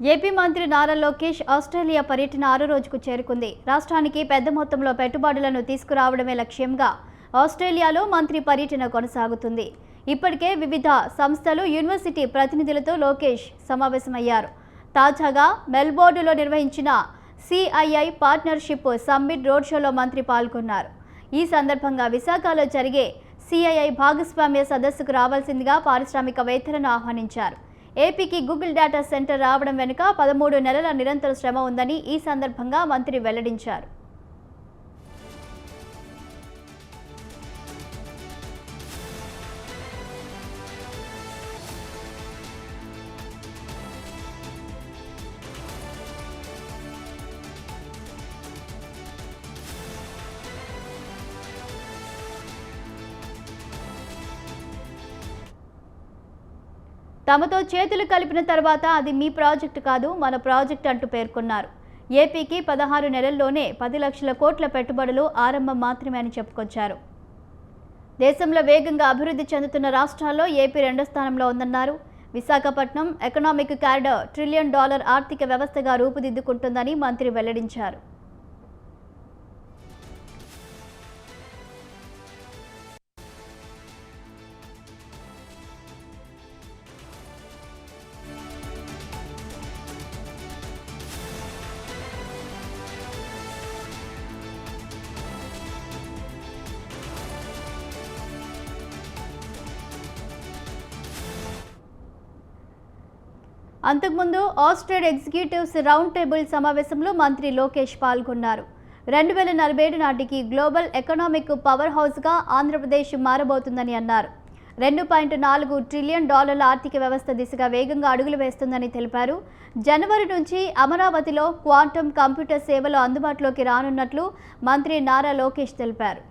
AP మంత్రి Nara Lokesh Australia పర్యటన 6వ రోజుకు చేరుకుంది. రాష్ట్రానికి పెద్ద మొత్తంలో పెట్టుబడులను తీసుకురావడమే లక్ష్యంగా ఆస్ట్రేలియాలో మంత్రి పర్యటన కొనసాగుతుంది. ఇప్పటికే వివిధ సంస్థలు, యూనివర్సిటీ ప్రతినిధులతో లోకేష్ సమావేశమయ్యారు. తాజాగా మెల్బోర్న్లో నిర్వహించిన సిఐఐ పార్ట్నర్షిప్ సమ్మిట్ రోడ్ షోలో మంత్రి పాల్గొన్నారు. ఈ సందర్భంగా విశాఖలో జరిగే సిఐఐ భాగస్వామ్య సదస్సుకు రావాల్సిందిగా పారిశ్రామికవేత్తలను ఆహ్వానించారు. ఏపీకి గూగుల్ డేటా సెంటర్ రావడం వెనుక 13 నెలల నిరంతర శ్రమ ఉందని ఈ సందర్భంగా మంత్రి వెల్లడించారు. తమతో చేతులు కలిపిన తర్వాత అది మీ ప్రాజెక్టు కాదు, మన ప్రాజెక్టు అంటూ పేర్కొన్నారు. ఏపీకి 16 నెలల్లోనే 10 లక్షల కోట్ల పెట్టుబడులు ఆరంభం మాత్రమే అని చెప్పుకొచ్చారు. దేశంలో వేగంగా అభివృద్ధి చెందుతున్న రాష్ట్రాల్లో ఏపీ 2వ స్థానంలో ఉందన్నారు. విశాఖపట్నం ఎకనామిక్ కారిడార్ $1 ట్రిలియన్ ఆర్థిక వ్యవస్థగా రూపుదిద్దుకుంటుందని మంత్రి వెల్లడించారు. అంతకుముందు ఆస్ట్రేడ్ ఎగ్జిక్యూటివ్స్ రౌండ్ టేబుల్ సమావేశంలో మంత్రి లోకేష్ పాల్గొన్నారు. 2047 నాటికి గ్లోబల్ ఎకనామిక్ పవర్ హౌస్గా ఆంధ్రప్రదేశ్ మారబోతుందని అన్నారు. $2.4 ట్రిలియన్ ఆర్థిక వ్యవస్థ దిశగా వేగంగా అడుగులు వేస్తుందని తెలిపారు. జనవరి నుంచి అమరావతిలో క్వాంటమ్ కంప్యూటర్ సేవలు అందుబాటులోకి రానున్నట్లు మంత్రి నారా లోకేష్ తెలిపారు.